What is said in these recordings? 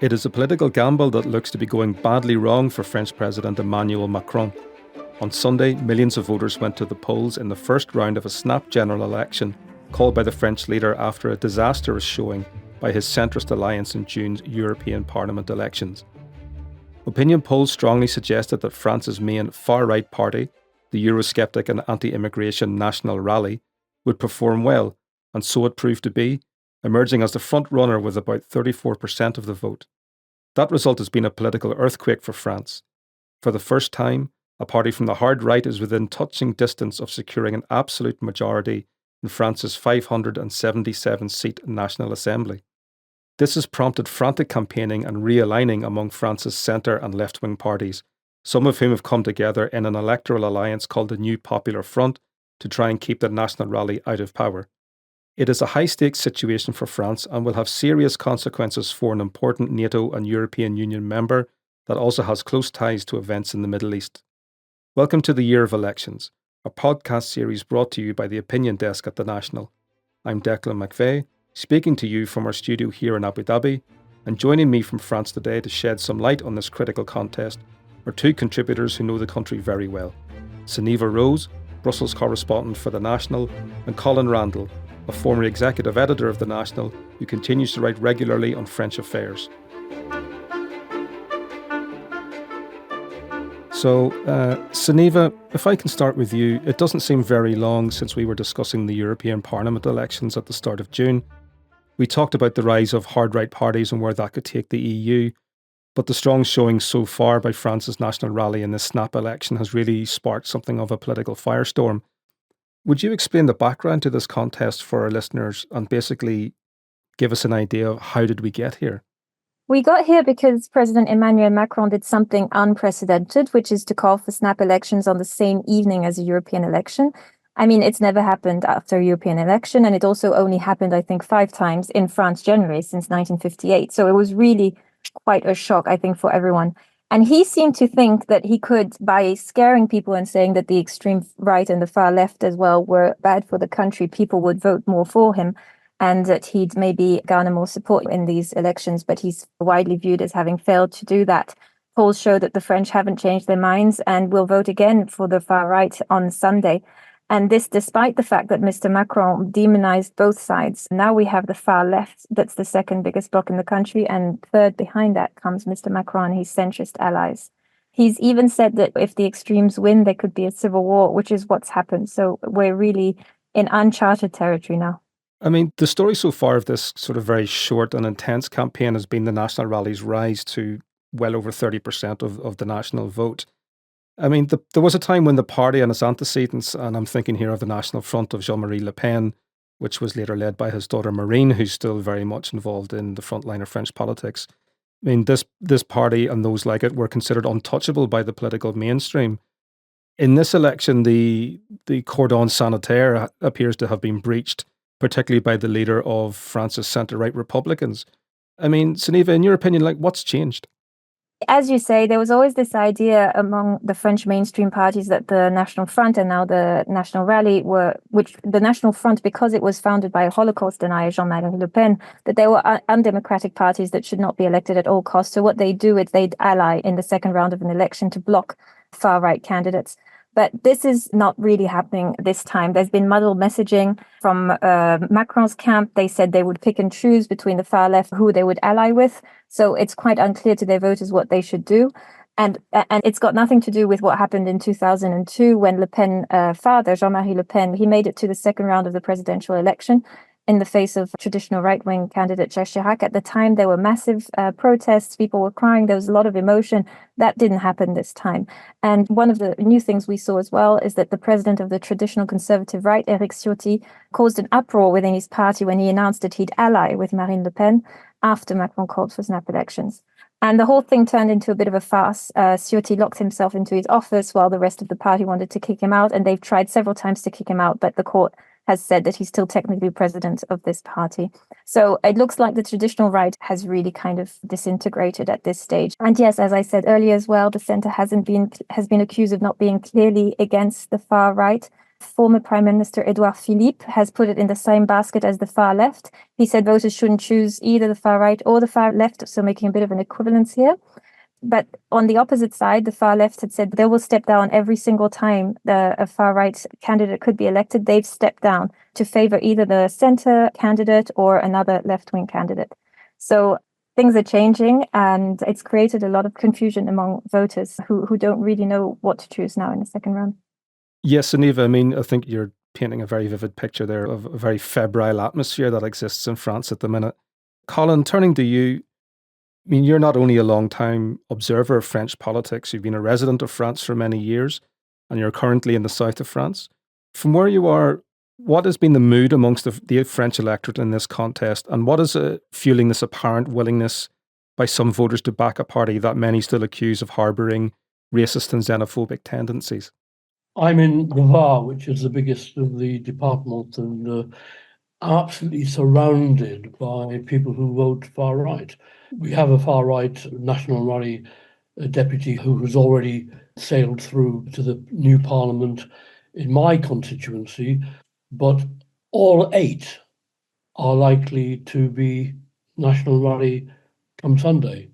It is a political gamble that looks to be going badly wrong for French President Emmanuel Macron. On Sunday, millions of voters went to the polls in the first round of a snap general election called by the French leader after a disastrous showing by his centrist alliance in June's European Parliament elections. Opinion polls strongly suggested that France's main far-right party, the Eurosceptic and anti-immigration National Rally, would perform well, and so it proved to be, emerging as the front-runner with about 34% of the vote. That result has been a political earthquake for France. For the first time, a party from the hard right is within touching distance of securing an absolute majority in France's 577-seat National Assembly. This has prompted frantic campaigning and realigning among France's centre and left-wing parties, some of whom have come together in an electoral alliance called the New Popular Front to try and keep the National Rally out of power. It is a high-stakes situation for France and will have serious consequences for an important NATO and European Union member that also has close ties to events in the Middle East. Welcome to the Year of Elections, a podcast series brought to you by the Opinion Desk at The National. I'm Declan McVeigh, speaking to you from our studio here in Abu Dhabi, and joining me from France today to shed some light on this critical contest are two contributors who know the country very well. Sunniva Rose, Brussels correspondent for The National, and Colin Randall, a former executive editor of The National who continues to write regularly on French affairs. So, Sunniva, if I can start with you, it doesn't seem very long since we were discussing the European Parliament elections at the start of June. We talked about the rise of hard-right parties and where that could take the EU, but the strong showing so far by France's National Rally in this snap election has really sparked something of a political firestorm. Would you explain the background to this contest for our listeners and basically give us an idea of how did we get here? We got here because President Emmanuel Macron did something unprecedented, which is to call for snap elections on the same evening as a European election. I mean, it's never happened after a European election, and it also only happened, I think, 5 times in France generally since 1958. So it was really quite a shock, I think, for everyone. And he seemed to think that he could, by scaring people and saying that the extreme right and the far left as well were bad for the country, people would vote more for him and that he'd maybe garner more support in these elections. But he's widely viewed as having failed to do that. Polls show that the French haven't changed their minds and will vote again for the far right on Sunday. And this despite the fact that Mr. Macron demonized both sides. Now we have the far left, that's the second biggest bloc in the country, and third behind that comes Mr. Macron and his centrist allies. He's even said that if the extremes win, there could be a civil war, which is what's happened. So we're really in uncharted territory now. I mean, the story so far of this sort of very short and intense campaign has been the National Rally's rise to well over 30% of the national vote. I mean, there was a time when the party and its antecedents, and I'm thinking here of the National Front of Jean-Marie Le Pen, which was later led by his daughter Marine, who's still very much involved in the front line of French politics. I mean, this party and those like it were considered untouchable by the political mainstream. In this election, the cordon sanitaire appears to have been breached, particularly by the leader of France's centre-right Republicans. I mean, Sunniva, in your opinion, what's changed? As you say, there was always this idea among the French mainstream parties that the National Front and now the National Rally which the National Front, because it was founded by a Holocaust denier, Jean-Marie Le Pen, that they were undemocratic parties that should not be elected at all costs. So what they do is they'd ally in the second round of an election to block far-right candidates. But this is not really happening this time. There's been muddled messaging from Macron's camp. They said they would pick and choose between the far left who they would ally with. So it's quite unclear to their voters what they should do. And it's got nothing to do with what happened in 2002 when Le Pen father, Jean-Marie Le Pen, he made it to the second round of the presidential election in the face of traditional right-wing candidate Jacques Chirac. At the time, there were massive protests. People were crying. There was a lot of emotion. That didn't happen this time. And one of the new things we saw as well is that the president of the traditional conservative right, Éric Ciotti, caused an uproar within his party when he announced that he'd ally with Marine Le Pen after Macron called for snap elections. And the whole thing turned into a bit of a farce. Ciotti locked himself into his office while the rest of the party wanted to kick him out. And they've tried several times to kick him out, but the court has said that he's still technically president of this party. So it looks like the traditional right has really kind of disintegrated at this stage. And yes, as I said earlier as well, the centre has been accused of not being clearly against the far right. Former Prime Minister Edouard Philippe has put it in the same basket as the far left. He said voters shouldn't choose either the far right or the far left, so making a bit of an equivalence here. But on the opposite side, the far left had said they will step down every single time a far right candidate could be elected. They've stepped down to favor either the center candidate or another left-wing candidate. So things are changing, and it's created a lot of confusion among voters who don't really know what to choose now in the second round. Yes, Sunniva, I mean, I think you're painting a very vivid picture there of a very febrile atmosphere that exists in France at the minute. Colin, turning to you, I mean, you're not only a long-time observer of French politics, you've been a resident of France for many years, and you're currently in the south of France. From where you are, what has been the mood amongst the French electorate in this contest, and what is fueling this apparent willingness by some voters to back a party that many still accuse of harbouring racist and xenophobic tendencies? I'm in the Var, which is the biggest of the departments, and absolutely surrounded by people who vote far right. We have a far right National Rally deputy who has already sailed through to the new parliament in my constituency, but all 8 are likely to be National Rally come Sunday.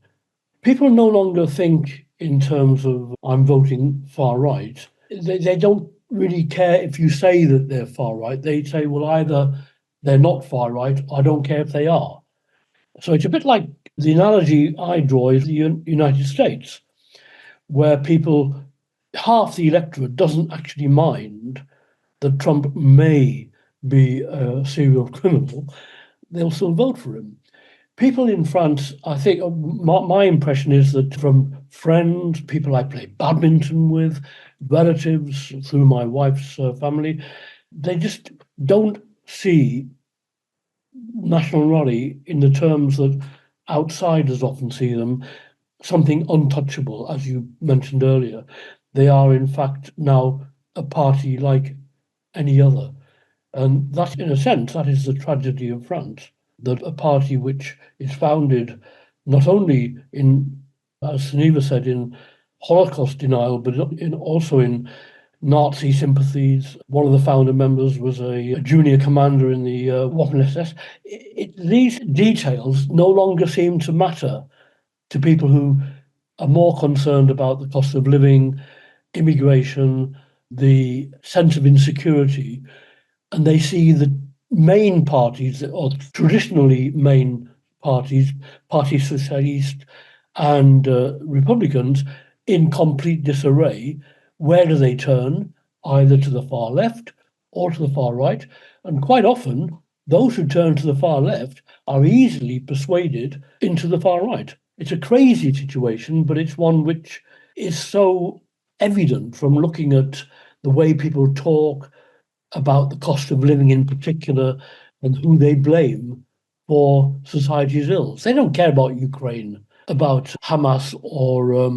People no longer think in terms of I'm voting far right. They don't really care if you say that they're far right. They say, well, either they're not far right, I don't care if they are. So it's a bit like the analogy I draw is the United States, where people, half the electorate doesn't actually mind that Trump may be a serial criminal. They'll still vote for him. People in France, I think, my impression is that from friends, people I play badminton with, relatives through my wife's family, they just don't see National Rally in the terms that outsiders often see them, something untouchable, as you mentioned earlier. They are, in fact, now a party like any other. And that, in a sense, that is the tragedy of France, that a party which is founded not only in, as Sunniva said, in Holocaust denial, but also in Nazi sympathies. One of the founder members was a junior commander in the Waffen-SS. These details no longer seem to matter to people who are more concerned about the cost of living, immigration, the sense of insecurity, and they see the main parties, or traditionally main parties, Parti Socialiste and Republicans, in complete disarray. Where do they turn? Either to the far left or to the far right. And quite often, those who turn to the far left are easily persuaded into the far right. It's a crazy situation, but it's one which is so evident from looking at the way people talk about the cost of living in particular and who they blame for society's ills. They don't care about Ukraine, about Hamas, or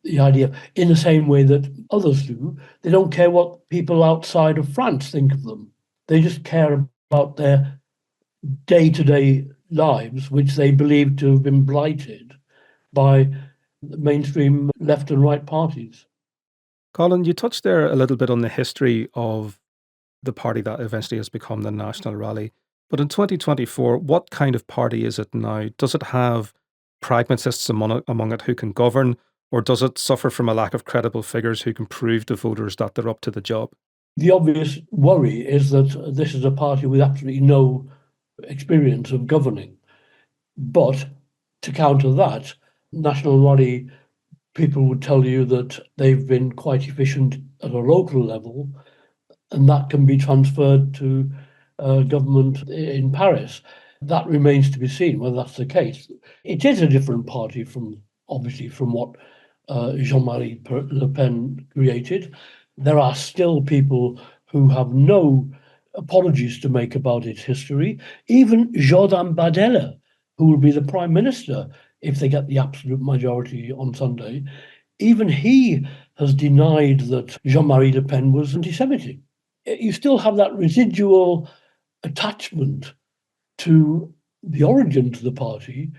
the idea in the same way that others do. They don't care what people outside of France think of them. They just care about their day-to-day lives, which they believe to have been blighted by the mainstream left and right parties. Colin, you touched there a little bit on the history of the party that eventually has become the National Rally. But in 2024, what kind of party is it now? Does it have pragmatists among it who can govern, or does it suffer from a lack of credible figures who can prove to voters that they're up to the job? The obvious worry is that this is a party with absolutely no experience of governing. But to counter that, National Rally people would tell you that they've been quite efficient at a local level, and that can be transferred to government in Paris. That remains to be seen whether that's the case. It is a different party from what Jean-Marie Le Pen created. There are still people who have no apologies to make about its history. Even Jordan Bardella, who will be the prime minister if they get the absolute majority on Sunday, even he has denied that Jean-Marie Le Pen was anti-Semitic. You still have that residual attachment to the origin of the party.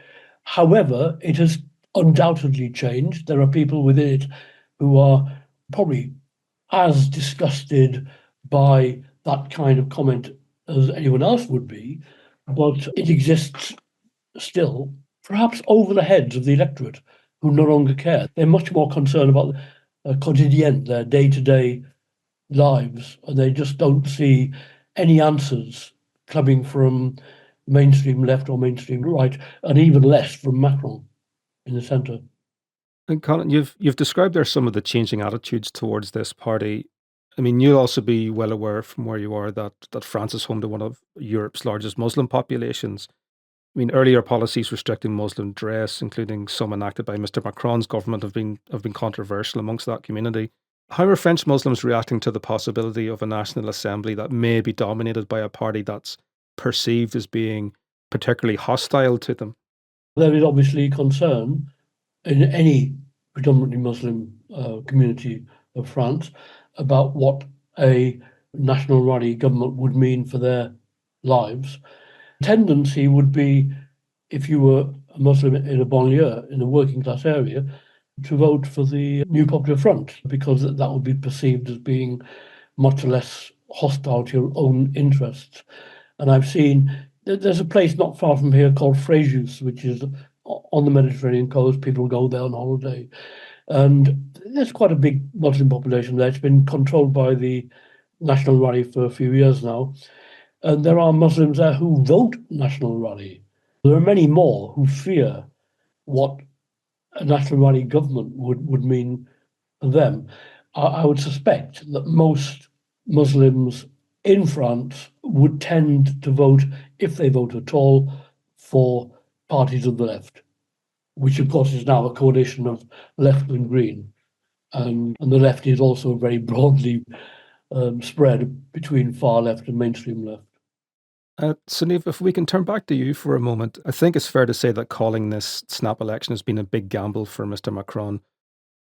However, it has undoubtedly changed. There are people within it who are probably as disgusted by that kind of comment as anyone else would be, but it exists still, perhaps over the heads of the electorate who no longer care. They're much more concerned about quotidien, their day-to-day lives, and they just don't see any answers coming from mainstream left or mainstream right, and even less from Macron in the centre. And Colin, you've described there some of the changing attitudes towards this party. I mean, you'll also be well aware from where you are that France is home to one of Europe's largest Muslim populations. I mean, earlier policies restricting Muslim dress, including some enacted by Mr. Macron's government, have been controversial amongst that community. How are French Muslims reacting to the possibility of a National Assembly that may be dominated by a party that's perceived as being particularly hostile to them? There is obviously concern in any predominantly Muslim community of France about what a national rally government would mean for their lives. Tendency would be, if you were a Muslim in a banlieue, in a working class area, to vote for the New Popular Front, because that would be perceived as being much less hostile to your own interests. And I've seen, there's a place not far from here called Fréjus, which is on the Mediterranean coast. People go there on holiday. And there's quite a big Muslim population there. It's been controlled by the National Rally for a few years now. And there are Muslims there who vote National Rally. There are many more who fear what a National Rally government would mean for them. I would suspect that most Muslims in France would tend to vote, if they vote at all, for parties of the left, which of course is now a coalition of left and green. And the left is also very broadly spread between far left and mainstream left. Sunniva, if we can turn back to you for a moment, I think it's fair to say that calling this snap election has been a big gamble for Mr. Macron.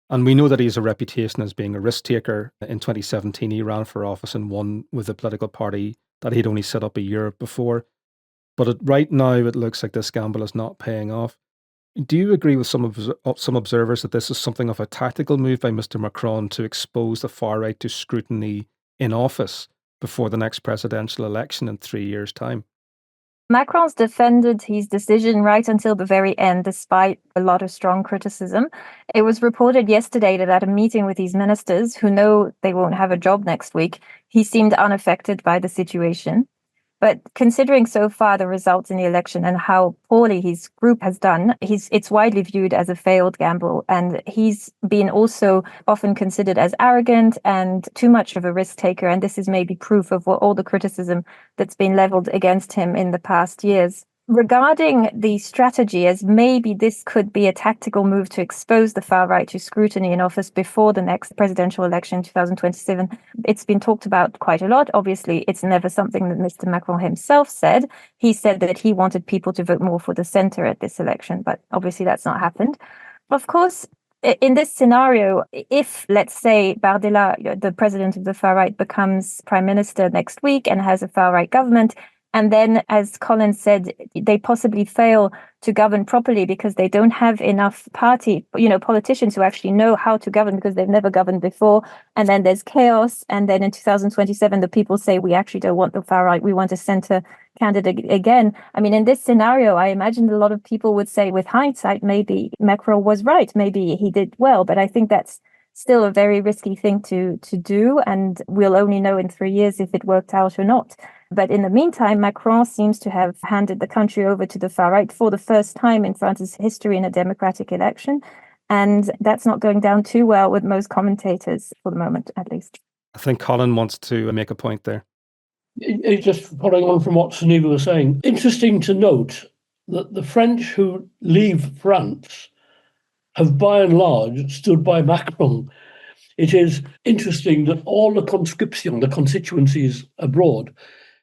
And we know that he has a reputation as being a risk taker. In 2017, he ran for office and won with a political party that he'd only set up a year before. But right now, it looks like this gamble is not paying off. Do you agree with some observers that this is something of a tactical move by Mr. Macron to expose the far right to scrutiny in office before the next presidential election in 3 years' time? Macron's defended his decision right until the very end, despite a lot of strong criticism. It was reported yesterday that at a meeting with his ministers, who know they won't have a job next week, he seemed unaffected by the situation. But considering so far the results in the election and how poorly his group has done, it's widely viewed as a failed gamble. And he's been also often considered as arrogant and too much of a risk taker. And this is maybe proof of all the criticism that's been leveled against him in the past years. Regarding the strategy, as maybe this could be a tactical move to expose the far right to scrutiny in office before the next presidential election in 2027, it's been talked about quite a lot. Obviously, it's never something that Mr. Macron himself said. He said that he wanted people to vote more for the centre at this election, but obviously that's not happened. Of course, in this scenario, if, let's say, Bardella, the president of the far right, becomes prime minister next week and has a far right government, and then, as Colin said, they possibly fail to govern properly because they don't have enough politicians who actually know how to govern because they've never governed before. And then there's chaos. And then in 2027, the people say, we actually don't want the far right. We want a centre candidate again. I mean, in this scenario, I imagine a lot of people would say, with hindsight, maybe Macron was right. Maybe he did well. But I think that's still a very risky thing to do. And we'll only know in 3 years if it worked out or not. But in the meantime, Macron seems to have handed the country over to the far right for the first time in France's history in a democratic election. And that's not going down too well with most commentators for the moment, at least. I think Colin wants to make a point there. Just following on from what Sunniva was saying, interesting to note that the French who leave France have by and large stood by Macron. It is interesting that all the conscription, the constituencies abroad,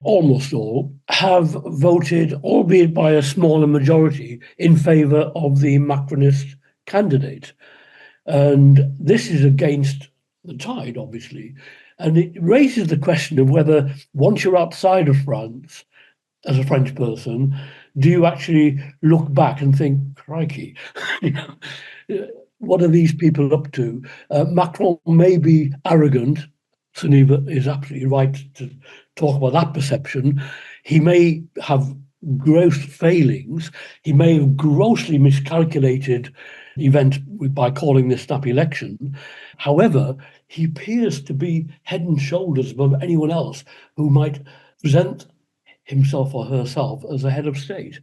almost all, have voted, albeit by a smaller majority, in favour of the Macronist candidate. And this is against the tide, obviously. And it raises the question of whether, once you're outside of France, as a French person, do you actually look back and think, crikey, what are these people up to? Macron may be arrogant, Sunniva is absolutely right to talk about that perception. He may have gross failings. He may have grossly miscalculated the event by calling this snap election. However, he appears to be head and shoulders above anyone else who might present himself or herself as a head of state.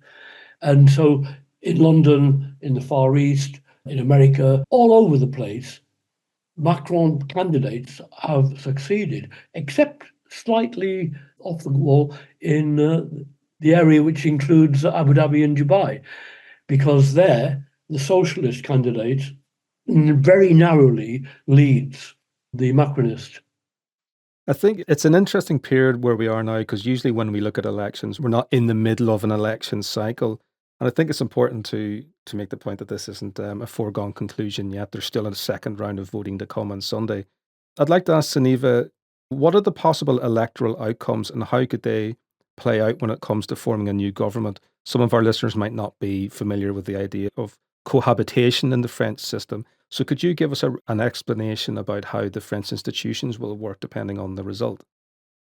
And so in London, in the Far East, in America, all over the place, Macron candidates have succeeded, except slightly off the wall in the area which includes Abu Dhabi and Dubai, because there the socialist candidate very narrowly leads the Macronist. I think it's an interesting period where we are now, because usually when we look at elections, we're not in the middle of an election cycle. And I think it's important to make the point that this isn't a foregone conclusion yet. There's still a second round of voting to come on Sunday. I'd like to ask Sunniva, what are the possible electoral outcomes and how could they play out when it comes to forming a new government? Some of our listeners might not be familiar with the idea of cohabitation in the French system. So could you give us an explanation about how the French institutions will work depending on the result?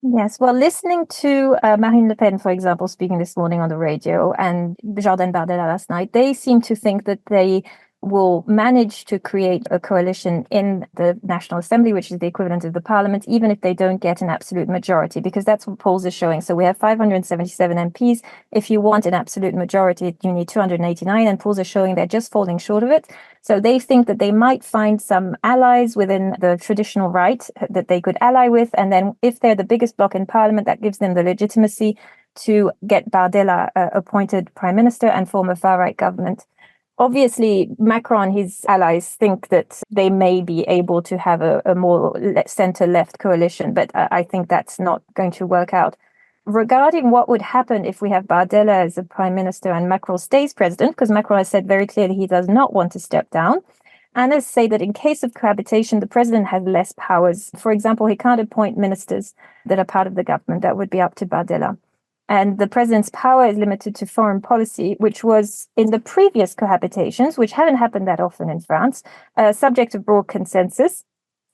Yes, well, listening to Marine Le Pen, for example, speaking this morning on the radio, and Jordan Bardella last night, they seem to think that they will manage to create a coalition in the National Assembly, which is the equivalent of the parliament, even if they don't get an absolute majority, because that's what polls are showing. So we have 577 MPs. If you want an absolute majority, you need 289, and polls are showing they're just falling short of it. So they think that they might find some allies within the traditional right that they could ally with. And then if they're the biggest bloc in parliament, that gives them the legitimacy to get Bardella appointed prime minister and form a far-right government. Obviously, Macron and his allies think that they may be able to have a more center-left coalition, but I think that's not going to work out. Regarding what would happen if we have Bardella as a prime minister and Macron stays president, because Macron has said very clearly he does not want to step down. Analysts say that in case of cohabitation, the president has less powers. For example, he can't appoint ministers that are part of the government. That would be up to Bardella. And the president's power is limited to foreign policy, which was in the previous cohabitations, which haven't happened that often in France, subject of broad consensus.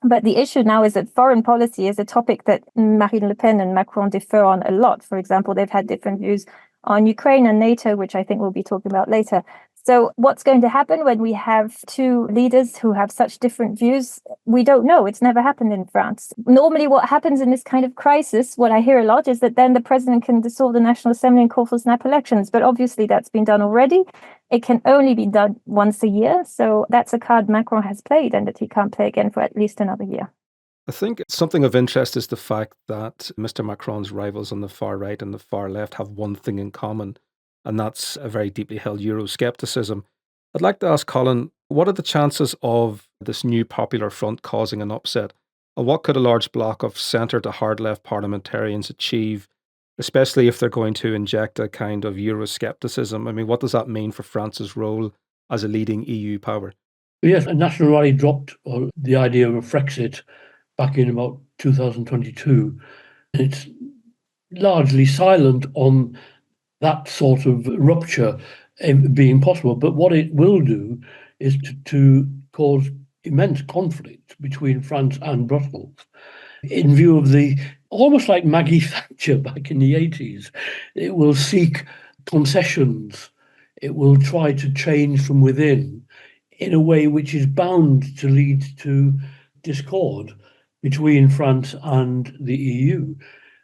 But the issue now is that foreign policy is a topic that Marine Le Pen and Macron differ on a lot. For example, they've had different views on Ukraine and NATO, which I think we'll be talking about later. So what's going to happen when we have two leaders who have such different views? We don't know. It's never happened in France. Normally what happens in this kind of crisis, what I hear a lot, is that then the president can dissolve the National Assembly and call for snap elections. But obviously that's been done already. It can only be done once a year. So that's a card Macron has played and that he can't play again for at least another year. I think something of interest is the fact that Mr. Macron's rivals on the far right and the far left have one thing in common, and that's a very deeply held Euroscepticism. I'd like to ask Colin, what are the chances of this new popular front causing an upset? And what could a large bloc of centre to hard left parliamentarians achieve, especially if they're going to inject a kind of Euroscepticism? I mean, what does that mean for France's role as a leading EU power? Yes, a national rally dropped the idea of a Frexit back in about 2022. It's largely silent on that sort of rupture being possible. But what it will do is to cause immense conflict between France and Brussels in view of almost like Maggie Thatcher back in the 80s. It will seek concessions. It will try to change from within in a way which is bound to lead to discord between France and the EU.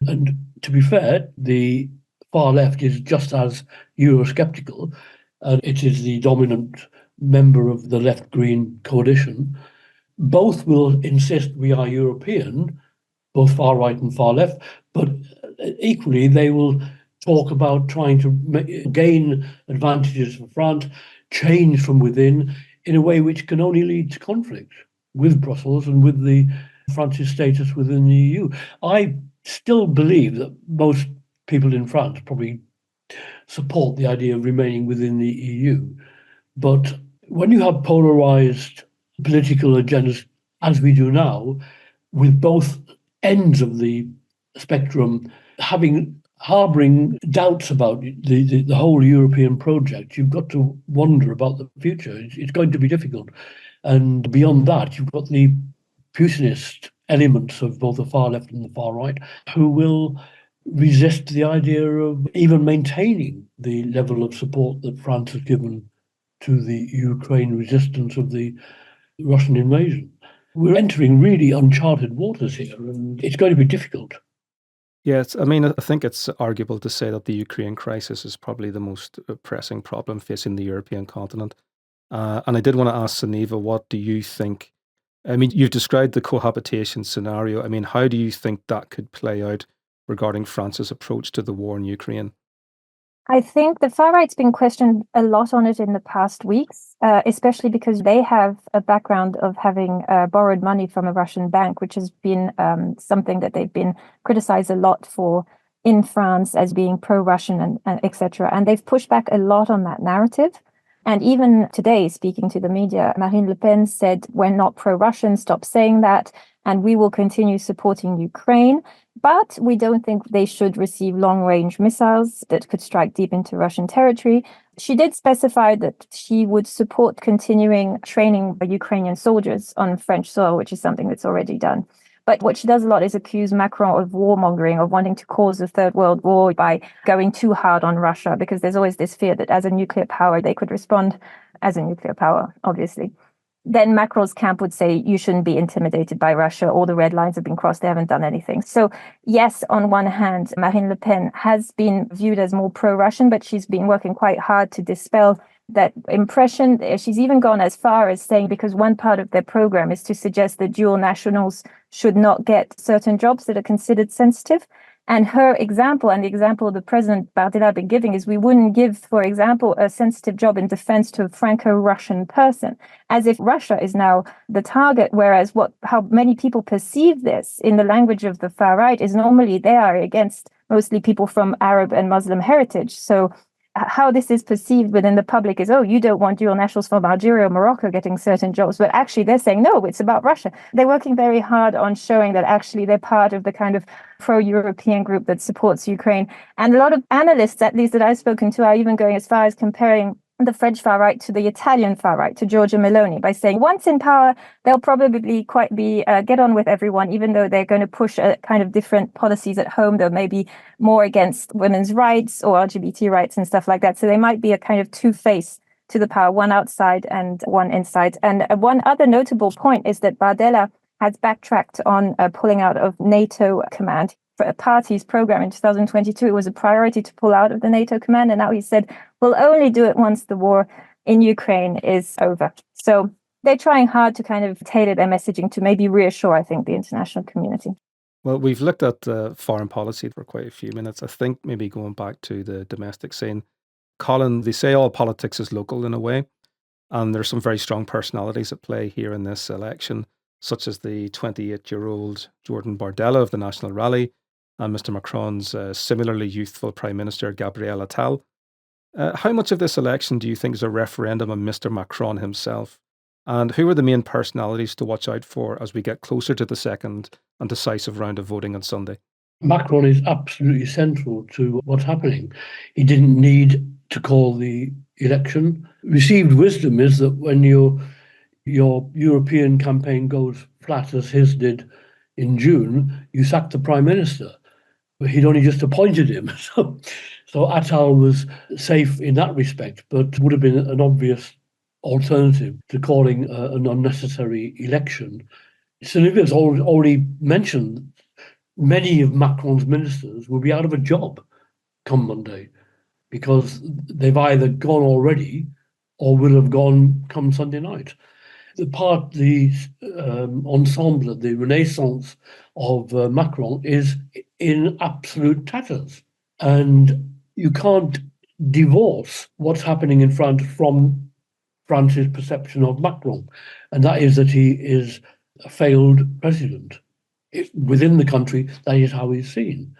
And to be fair, the far left is just as Eurosceptical, and it is the dominant member of the left-green coalition. Both will insist we are European, both far right and far left, but equally they will talk about trying to gain advantages for France, change from within in a way which can only lead to conflict with Brussels and with France's status within the EU. I still believe that most people in France probably support the idea of remaining within the EU. But when you have polarized political agendas, as we do now, with both ends of the spectrum harboring doubts about the whole European project, you've got to wonder about the future. It's going to be difficult. And beyond that, you've got the Putinist elements of both the far left and the far right who will resist the idea of even maintaining the level of support that France has given to the Ukraine resistance of the Russian invasion. We're entering really uncharted waters here, and it's going to be difficult. Yes, I mean, I think it's arguable to say that the Ukraine crisis is probably the most pressing problem facing the European continent. And I did want to ask Sunniva, what do you think? I mean, you've described the cohabitation scenario. I mean, how do you think that could play out regarding France's approach to the war in Ukraine? I think the far right's been questioned a lot on it in the past weeks, especially because they have a background of having borrowed money from a Russian bank, which has been something that they've been criticized a lot for in France as being pro-Russian and etc. And they've pushed back a lot on that narrative. And even today, speaking to the media, Marine Le Pen said, we're not pro-Russian, stop saying that, and we will continue supporting Ukraine. But we don't think they should receive long-range missiles that could strike deep into Russian territory. She did specify that she would support continuing training Ukrainian soldiers on French soil, which is something that's already done. But what she does a lot is accuse Macron of warmongering, of wanting to cause a third world war by going too hard on Russia, because there's always this fear that as a nuclear power, they could respond as a nuclear power, obviously. Then Macron's camp would say, you shouldn't be intimidated by Russia. All the red lines have been crossed. They haven't done anything. So yes, on one hand, Marine Le Pen has been viewed as more pro-Russian, but she's been working quite hard to dispel that impression. She's even gone as far as saying, because one part of their program is to suggest that dual nationals should not get certain jobs that are considered sensitive. And her example, and the example the President Bardella been giving, is we wouldn't give, for example, a sensitive job in defense to a Franco-Russian person, as if Russia is now the target, whereas how many people perceive this in the language of the far right is normally they are against mostly people from Arab and Muslim heritage. So how this is perceived within the public is, oh, you don't want dual nationals from Algeria or Morocco getting certain jobs. But actually, they're saying, no, it's about Russia. They're working very hard on showing that actually they're part of the kind of pro-European group that supports Ukraine. And a lot of analysts, at least that I've spoken to, are even going as far as comparing the French far right to the Italian far right, to Giorgia Meloni, by saying once in power, they'll probably quite be get on with everyone, even though they're going to push a kind of different policies at home that may be more against women's rights or LGBT rights and stuff like that. So they might be a kind of two-face to the power, one outside and one inside. And one other notable point is that Bardella has backtracked on pulling out of NATO command. For a party's program in 2022, it was a priority to pull out of the NATO command. And now he said, we'll only do it once the war in Ukraine is over. So they're trying hard to kind of tailor their messaging to maybe reassure, I think, the international community. Well, we've looked at foreign policy for quite a few minutes. I think maybe going back to the domestic scene, Colin, they say all politics is local in a way. And there's some very strong personalities at play here in this election, such as the 28-year-old Jordan Bardella of the National Rally, and Mr. Macron's similarly youthful Prime Minister Gabriel Attal. How much of this election do you think is a referendum on Mr. Macron himself? And who are the main personalities to watch out for as we get closer to the second and decisive round of voting on Sunday? Macron is absolutely central to what's happening. He didn't need to call the election. Received wisdom is that when your European campaign goes flat, as his did in June, you sack the Prime Minister. He'd only just appointed him. So Attal was safe in that respect, but would have been an obvious alternative to calling an unnecessary election. Sunniva's already mentioned many of Macron's ministers will be out of a job come Monday because they've either gone already or will have gone come Sunday night. The ensemble, the renaissance of Macron is in absolute tatters. And you can't divorce what's happening in France from France's perception of Macron. And that is that he is a failed president. Within the country, that is how he's seen.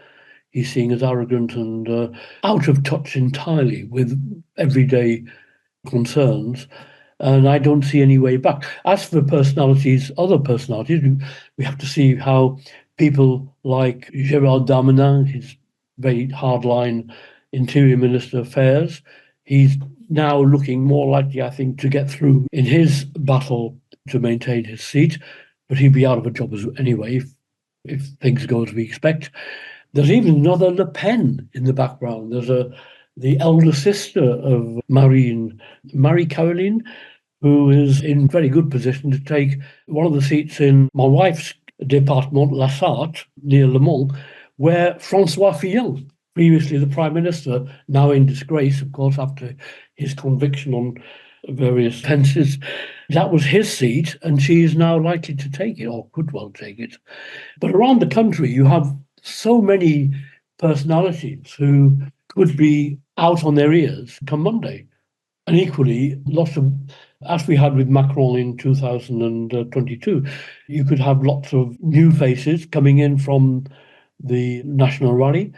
He's seen as arrogant and out of touch entirely with everyday concerns. And I don't see any way back. As for other personalities, we have to see how people like Gérald Darmanin, his very hardline Interior Minister fares. He's now looking more likely, I think, to get through in his battle to maintain his seat. but he'd be out of a job anyway if things go as we expect. There's even another Le Pen in the background. There's the elder sister of Marie-Caroline, who is in very good position to take one of the seats in my wife's département, La Sarthe, near Le Mans, where François Fillon, previously the Prime Minister, now in disgrace, of course, after his conviction on various offences, that was his seat, and she is now likely to take it, or could well take it. But around the country, you have so many personalities who could be out on their ears come Monday. And equally, lots of, as we had with Macron in 2022, you could have lots of new faces coming in from the National Rally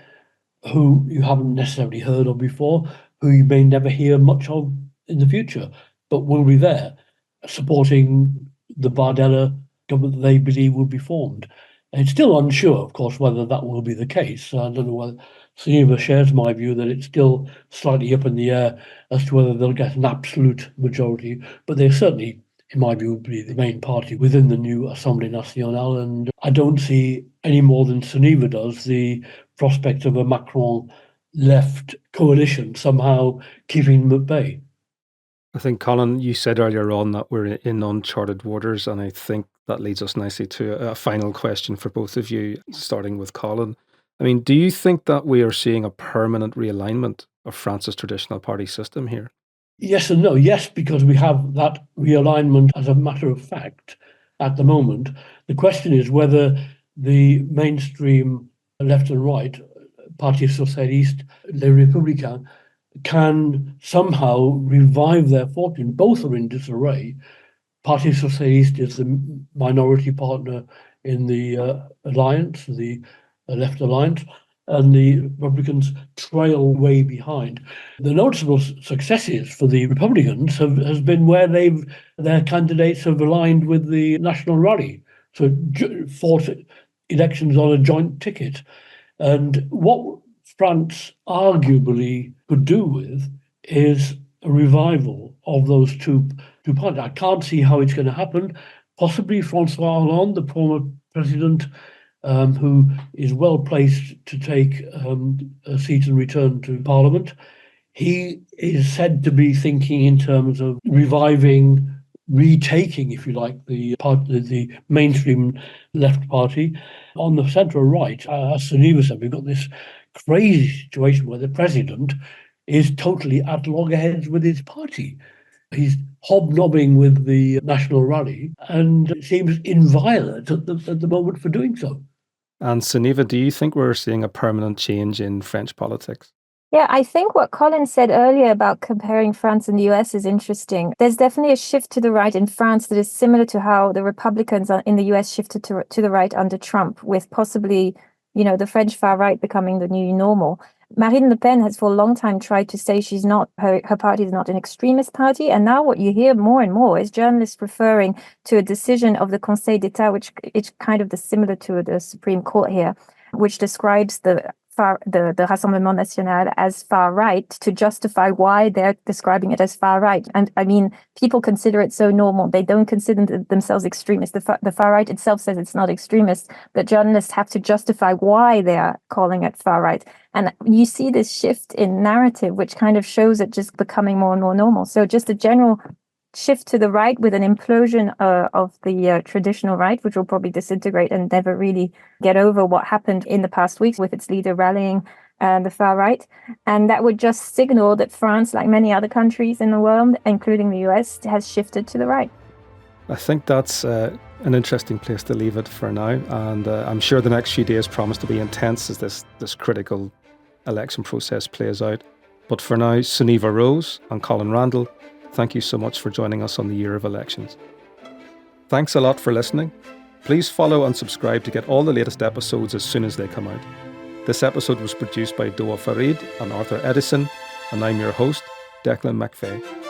who you haven't necessarily heard of before, who you may never hear much of in the future, but will be there supporting the Bardella government that they believe will be formed. And it's still unsure, of course, whether that will be the case. I don't know whether Sunniva shares my view that it's still slightly up in the air as to whether they'll get an absolute majority, but they certainly, in my view, will be the main party within the new Assemblée Nationale. And I don't see any more than Sunniva does the prospect of a Macron left coalition somehow keeping them at bay. I think, Colin, you said earlier on that we're in uncharted waters, and I think that leads us nicely to a final question for both of you, starting with Colin. I mean, do you think that we are seeing a permanent realignment of France's traditional party system here? Yes and no. Yes, because we have that realignment as a matter of fact at the moment. The question is whether the mainstream left and right, Parti Socialiste, Les Républicains, can somehow revive their fortune. Both are in disarray. Parti Socialiste is the minority partner in the alliance, the left alliance, and the Republicans trail way behind. The noticeable successes for the Republicans has been where their candidates have aligned with the National Rally, so fought elections on a joint ticket. And what France arguably could do with is a revival of those two parties. I can't see how it's going to happen. Possibly François Hollande, the former president, who is well placed to take a seat and return to Parliament. He is said to be thinking in terms of retaking, if you like, the mainstream left party. On the centre right, as Sunniva said, we've got this crazy situation where the president is totally at loggerheads with his party. He's hobnobbing with the National Rally and seems inviolate at the moment for doing so. And Sunniva, do you think we're seeing a permanent change in French politics? Yeah, I think what Colin said earlier about comparing France and the US is interesting. There's definitely a shift to the right in France that is similar to how the Republicans in the US shifted to the right under Trump, with possibly, the French far right becoming the new normal. Marine Le Pen has for a long time tried to say her party is not an extremist party. And now what you hear more and more is journalists referring to a decision of the Conseil d'État, which is kind of similar to the Supreme Court here, which describes the Rassemblement National as far right to justify why they're describing it as far right. And I mean, people consider it so normal. They don't consider themselves extremists. The far right itself says it's not extremist, but journalists have to justify why they are calling it far right. And you see this shift in narrative, which kind of shows it just becoming more and more normal. So just a general shift to the right with an implosion of the traditional right, which will probably disintegrate and never really get over what happened in the past weeks with its leader rallying the far right. And that would just signal that France, like many other countries in the world, including the US, has shifted to the right. I think that's an interesting place to leave it for now. And I'm sure the next few days promise to be intense as this critical election process plays out. But for now, Sunniva Rose and Colin Randall, thank you so much for joining us on the Year of Elections. Thanks a lot for listening. Please follow and subscribe to get all the latest episodes as soon as they come out. This episode was produced by Doa Farid and Arthur Edison, and I'm your host, Declan McVeigh.